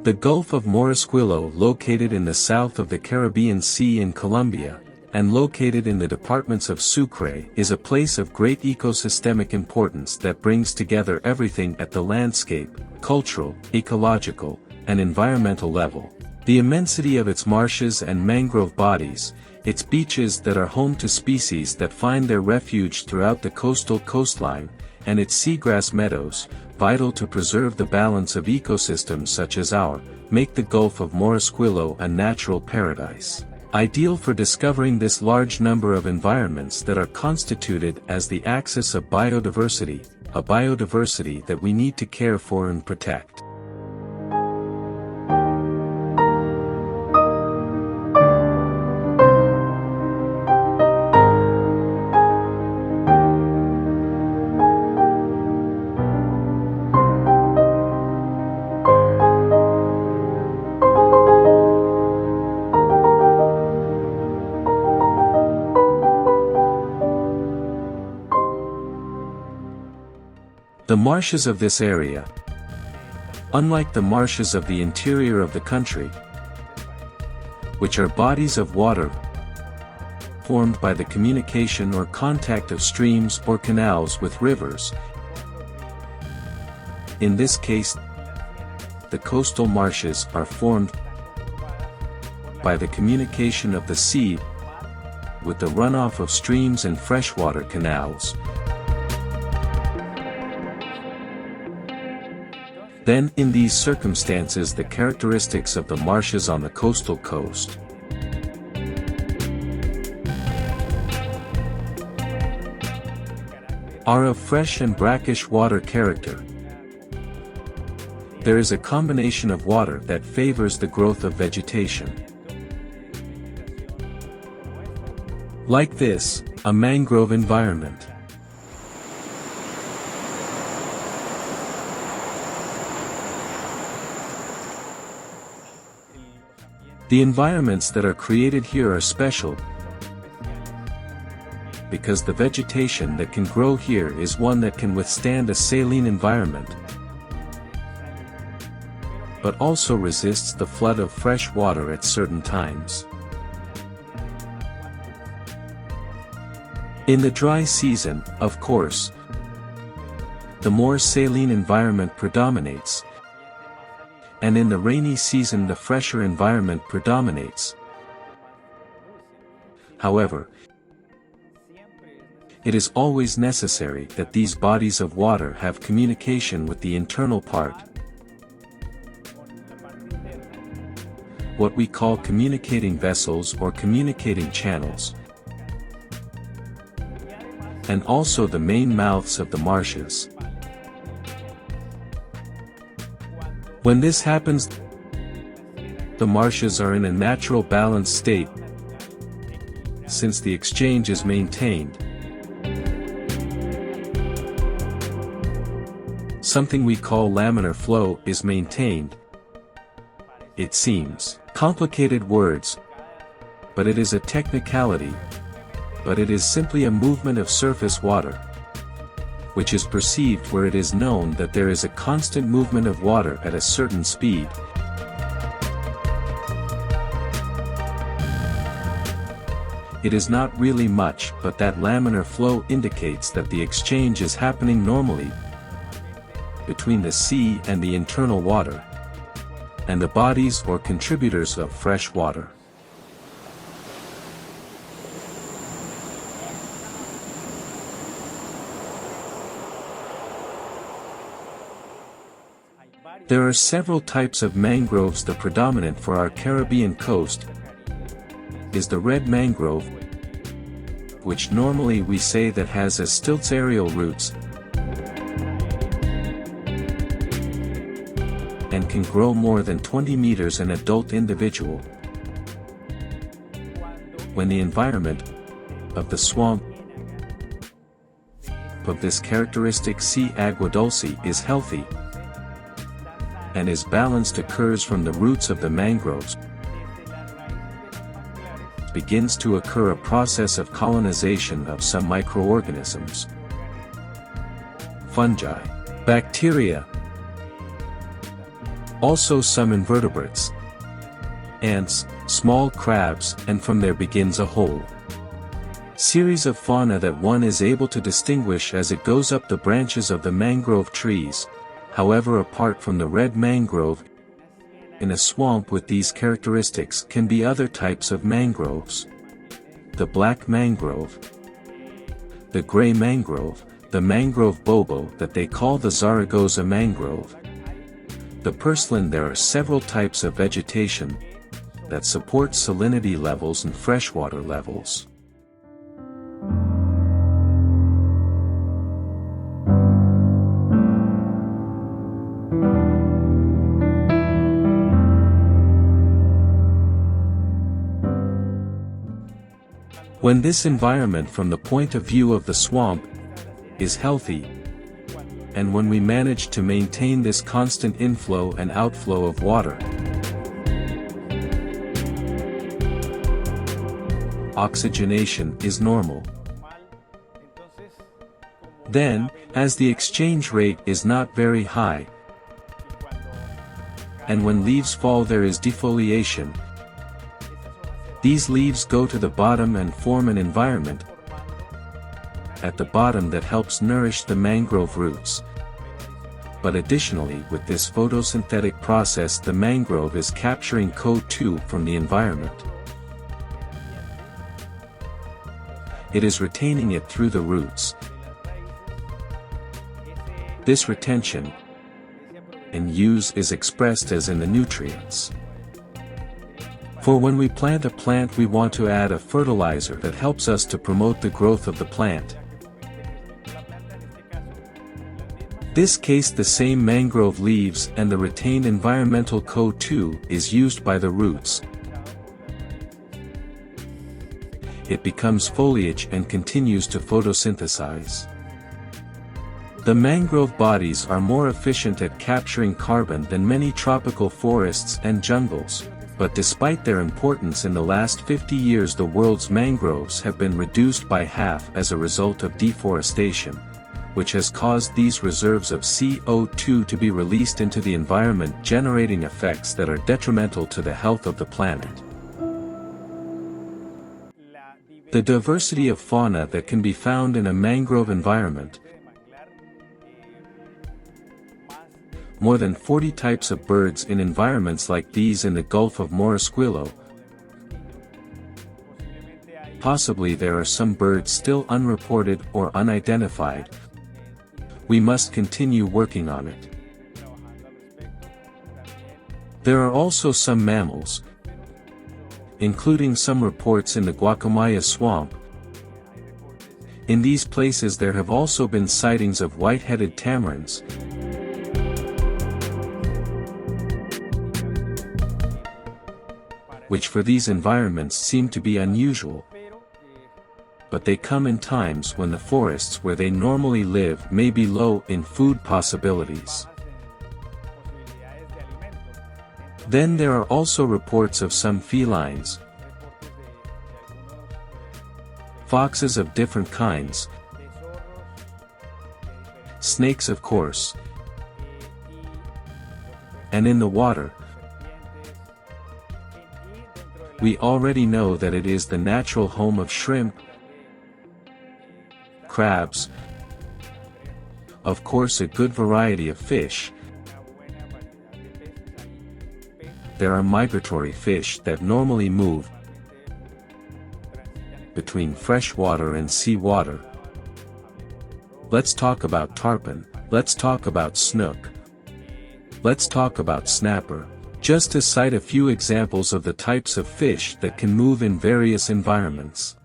The Gulf of Morrosquillo, located in the south of the Caribbean Sea in Colombia, and located in the departments of Sucre, is a place of great ecosystemic importance that brings together everything at the landscape, cultural, ecological, and environmental level. The immensity of its marshes and mangrove bodies, its beaches that are home to species that find their refuge throughout the coastal coastline, and its seagrass meadows, vital to preserve the balance of ecosystems such as ours, make the Gulf of Morrosquillo a natural paradise, ideal for discovering this large number of environments that are constituted as the axis of biodiversity, a biodiversity that we need to care for and protect. The marshes of this area, unlike the marshes of the interior of the country, which are bodies of water formed by the communication or contact of streams or canals with rivers. In this case, the coastal marshes are formed by the communication of the sea with the runoff of streams and freshwater canals. Then, in these circumstances, the characteristics of the marshes on the coastal coast are of fresh and brackish water character. There is a combination of water that favors the growth of vegetation. Like this, a mangrove environment. The environments that are created here are special because the vegetation that can grow here is one that can withstand a saline environment, but also resists the flood of fresh water at certain times. In the dry season, of course, the more saline environment predominates, and in the rainy season the fresher environment predominates. However, it is always necessary that these bodies of water have communication with the internal part, what we call communicating vessels or communicating channels, and also the main mouths of the marshes. When this happens, the marshes are in a natural balanced state, since the exchange is maintained. Something we call laminar flow is maintained. It seems complicated words, but it is a technicality, but it is simply a movement of surface water, which is perceived where it is known that there is a constant movement of water at a certain speed. It is not really much, but that laminar flow indicates that the exchange is happening normally between the sea and the internal water, and the bodies or contributors of fresh water. There are several types of mangroves. The predominant for our Caribbean coast is the red mangrove, which normally we say that has a stilts aerial roots and can grow more than 20 meters an adult individual. When the environment of the swamp of this characteristic sea agua dulce is healthy and is balanced, occurs from the roots of the mangroves, begins to occur a process of colonization of some microorganisms, fungi, bacteria, Also some invertebrates, ants, small crabs, and from there begins a whole series of fauna that one is able to distinguish as it goes up the branches of the mangrove trees. However, apart from the red mangrove, in a swamp with these characteristics can be other types of mangroves. The black mangrove, the gray mangrove, the mangrove bobo that they call the Zaragoza mangrove, the purslane. There are several types of vegetation that support salinity levels and freshwater levels. When this environment from the point of view of the swamp is healthy, and when we manage to maintain this constant inflow and outflow of water, oxygenation is normal. Then, as the exchange rate is not very high, and when leaves fall there is defoliation, these leaves go to the bottom and form an environment at the bottom that helps nourish the mangrove roots. But additionally, with this photosynthetic process, the mangrove is capturing CO2 from the environment. It is retaining it through the roots. This retention and use is expressed as in the nutrients. For when we plant a plant, we want to add a fertilizer that helps us to promote the growth of the plant. This case, the same mangrove leaves and the retained environmental CO2 is used by the roots. It becomes foliage and continues to photosynthesize. The mangrove bodies are more efficient at capturing carbon than many tropical forests and jungles. But despite their importance, in the last 50 years the world's mangroves have been reduced by half as a result of deforestation, which has caused these reserves of CO2 to be released into the environment, generating effects that are detrimental to the health of the planet. The diversity of fauna that can be found in a mangrove environment. More than 40 types of birds in environments like these in the Gulf of Morrosquillo. Possibly there are some birds still unreported or unidentified. We must continue working on it. There are also some mammals, including some reports in the Guacamaya swamp. In these places there have also been sightings of white-headed tamarins, which for these environments seem to be unusual. But they come in times when the forests where they normally live may be low in food possibilities. Then there are also reports of some felines, foxes of different kinds, snakes of course, and in the water, we already know that it is the natural home of shrimp, crabs, of course a good variety of fish. There are migratory fish that normally move between freshwater and seawater. Let's talk about tarpon, let's talk about snook, let's talk about snapper. Just to cite a few examples of the types of fish that can move in various environments.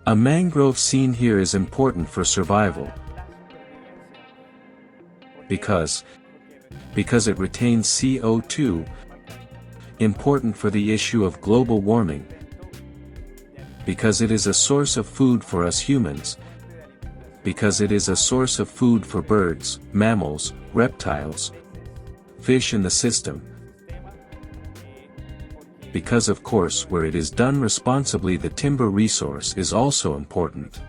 A mangrove seen here is important for survival. Because it retains CO2, important for the issue of global warming, because it is a source of food for us humans, because it is a source of food for birds, mammals, reptiles, fish in the system, because of course where it is done responsibly the timber resource is also important.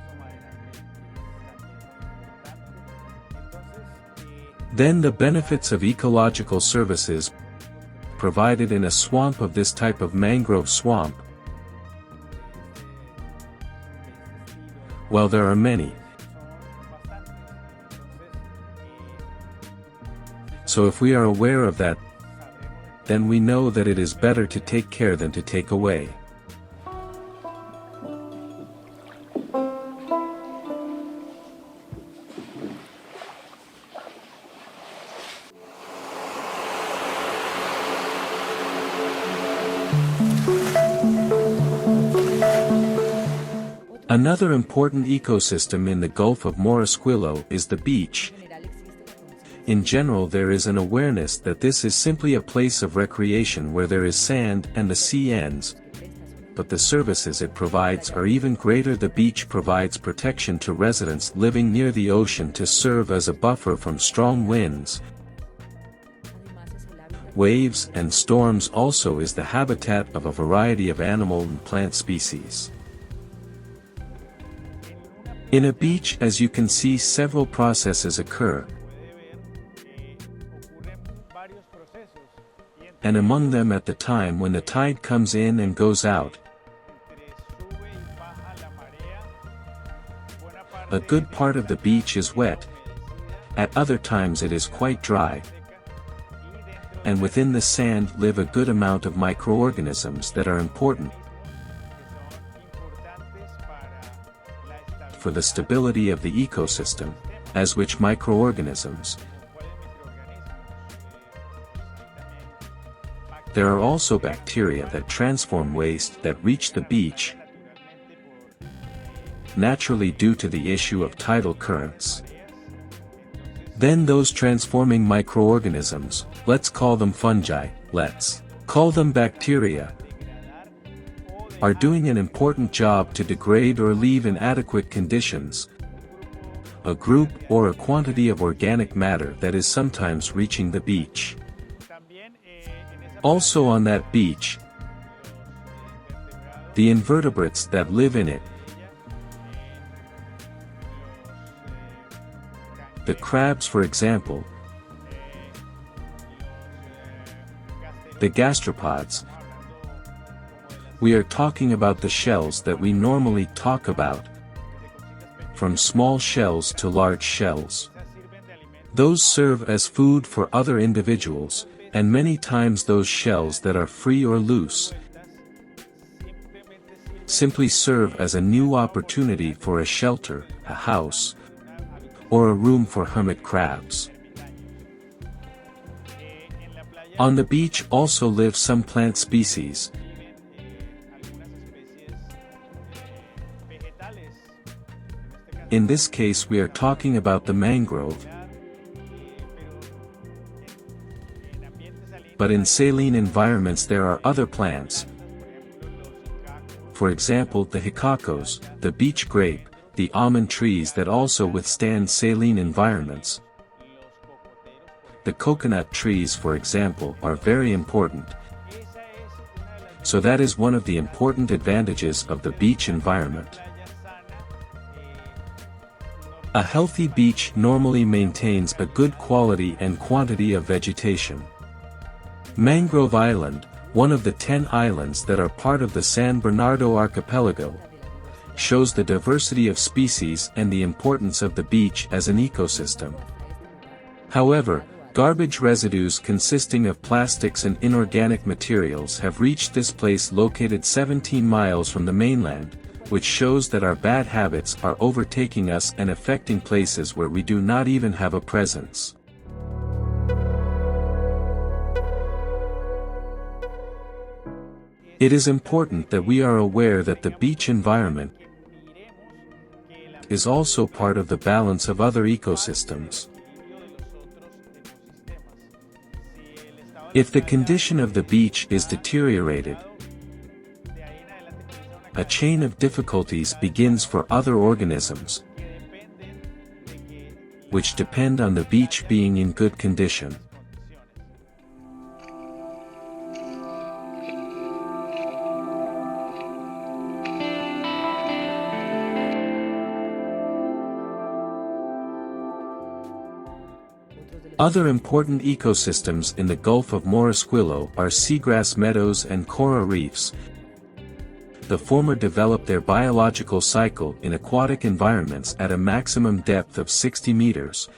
Then the benefits of ecological services provided in a swamp of this type of mangrove swamp. Well, there are many. So if we are aware of that, then we know that it is better to take care than to take away. Another important ecosystem in the Gulf of Morrosquillo is the beach. In general, there is an awareness that this is simply a place of recreation where there is sand and the sea ends, but the services it provides are even greater. The beach provides protection to residents living near the ocean to serve as a buffer from strong winds, waves, and storms. Also is the habitat of a variety of animal and plant species. In a beach, as you can see, several processes occur, and among them at the time when the tide comes in and goes out, a good part of the beach is wet, at other times it is quite dry, and within the sand live a good amount of microorganisms that are important for the stability of the ecosystem, as which microorganisms. There are also bacteria that transform waste that reach the beach, naturally due to the issue of tidal currents. Then those transforming microorganisms, let's call them fungi, let's call them bacteria, are doing an important job to degrade or leave in adequate conditions a group or a quantity of organic matter that is sometimes reaching the beach. Also on that beach, the invertebrates that live in it, the crabs for example, the gastropods. We are talking about the shells that we normally talk about, from small shells to large shells. Those serve as food for other individuals, and many times those shells that are free or loose simply serve as a new opportunity for a shelter, a house, or a room for hermit crabs. On the beach also live some plant species. In this case we are talking about the mangrove, but in saline environments there are other plants. For example, the hicacos, the beach grape, the almond trees that also withstand saline environments. The coconut trees, for example, are very important. So that is one of the important advantages of the beach environment. A healthy beach normally maintains a good quality and quantity of vegetation. Mangrove Island, one of the 10 islands that are part of the San Bernardo archipelago, shows the diversity of species and the importance of the beach as an ecosystem. However, garbage residues consisting of plastics and inorganic materials have reached this place located 17 miles from the mainland, which shows that our bad habits are overtaking us and affecting places where we do not even have a presence. It is important that we are aware that the beach environment is also part of the balance of other ecosystems. If the condition of the beach is deteriorated, a chain of difficulties begins for other organisms, which depend on the beach being in good condition. Other important ecosystems in the Gulf of Morrosquillo are seagrass meadows and coral reefs. The former develop their biological cycle in aquatic environments at a maximum depth of 60 meters,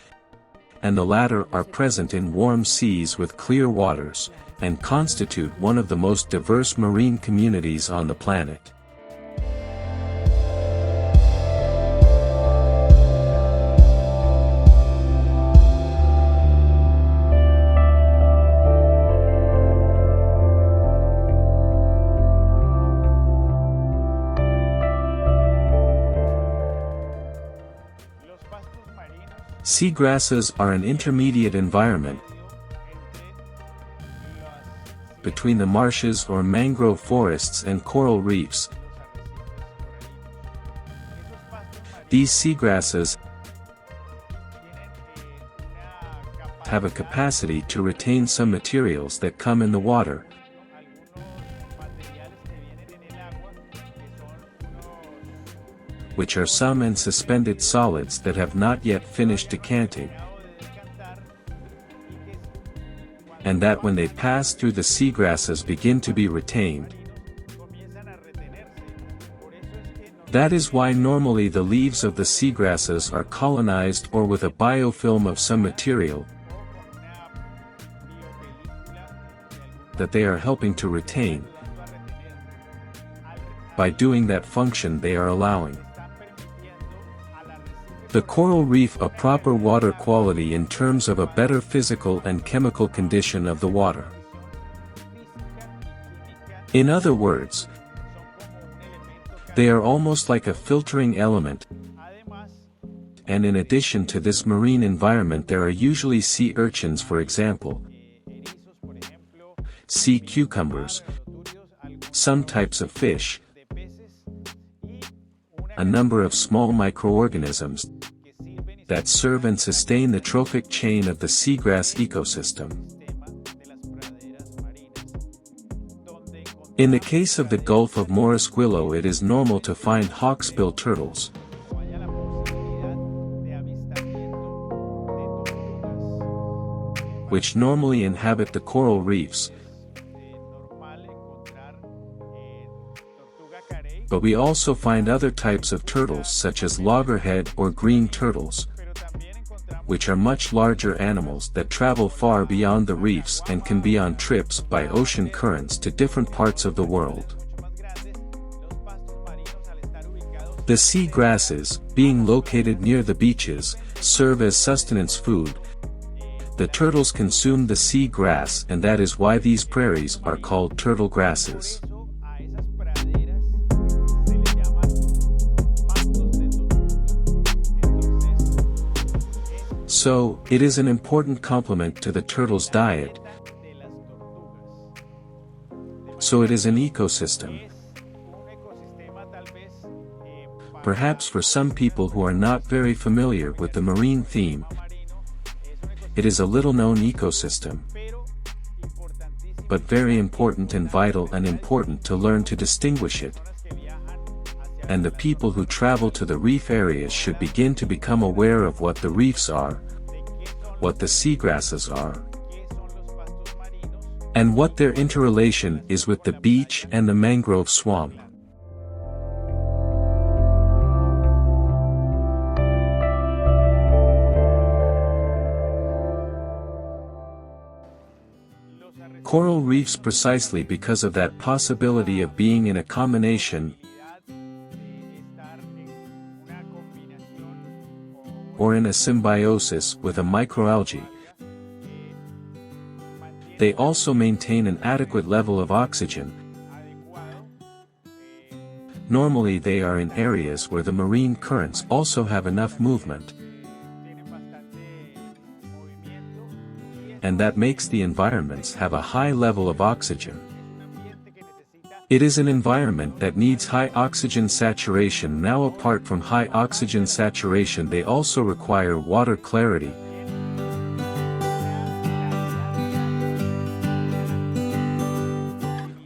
and the latter are present in warm seas with clear waters, and constitute one of the most diverse marine communities on the planet. Seagrasses are an intermediate environment between the marshes or mangrove forests and coral reefs. These seagrasses have a capacity to retain some materials that come in the water, which are some and suspended solids that have not yet finished decanting, and that when they pass through the seagrasses begin to be retained. That is why normally the leaves of the seagrasses are colonized or with a biofilm of some material that they are helping to retain. By doing that function they are allowing the coral reef a proper water quality in terms of a better physical and chemical condition of the water. In other words, they are almost like a filtering element, and in addition to this marine environment there are usually sea urchins, for example, sea cucumbers, some types of fish, a number of small microorganisms that serve and sustain the trophic chain of the seagrass ecosystem. In the case of the Gulf of Morrosquillo, it is normal to find hawksbill turtles, which normally inhabit the coral reefs, but we also find other types of turtles such as loggerhead or green turtles, which are much larger animals that travel far beyond the reefs and can be on trips by ocean currents to different parts of the world. The sea grasses, being located near the beaches, serve as sustenance food. The turtles consume the sea grass, and that is why these prairies are called turtle grasses. So, it is an important complement to the turtle's diet. So it is an ecosystem. Perhaps for some people who are not very familiar with the marine theme, it is a little-known ecosystem, but very important and vital and important to learn to distinguish it. And the people who travel to the reef areas should begin to become aware of what the reefs are, what the seagrasses are, and what their interrelation is with the beach and the mangrove swamp. Coral reefs, precisely because of that possibility of being in a combination or in a symbiosis with a microalgae. They also maintain an adequate level of oxygen. Normally they are in areas where the marine currents also have enough movement, and that makes the environments have a high level of oxygen. It is an environment that needs high oxygen saturation. Now, apart from high oxygen saturation, they also require water clarity.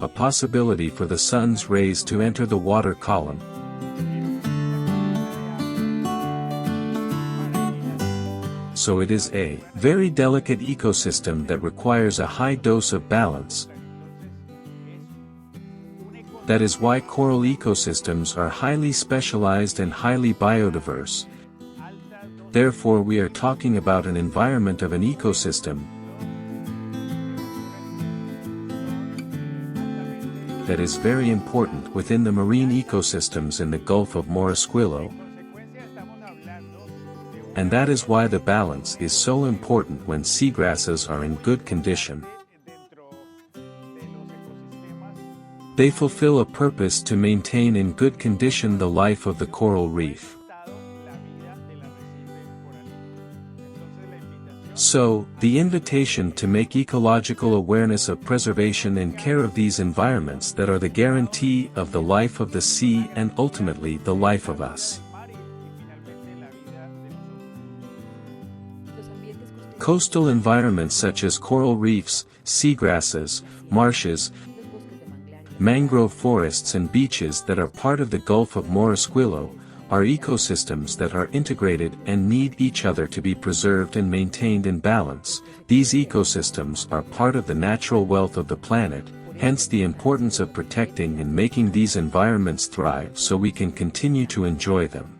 A possibility for the sun's rays to enter the water column. so it is a very delicate ecosystem that requires a high dose of balance. That is why coral ecosystems are highly specialized and highly biodiverse. Therefore we are talking about an environment of an ecosystem that is very important within the marine ecosystems in the Gulf of Morrosquillo. And that is why the balance is so important when seagrasses are in good condition. They fulfill a purpose to maintain in good condition the life of the coral reef. So, the invitation to make ecological awareness of preservation and care of these environments that are the guarantee of the life of the sea and ultimately the life of us. Coastal environments such as coral reefs, seagrasses, marshes, mangrove forests and beaches that are part of the Gulf of Morrosquillo, are ecosystems that are integrated and need each other to be preserved and maintained in balance. These ecosystems are part of the natural wealth of the planet, hence the importance of protecting and making these environments thrive so we can continue to enjoy them.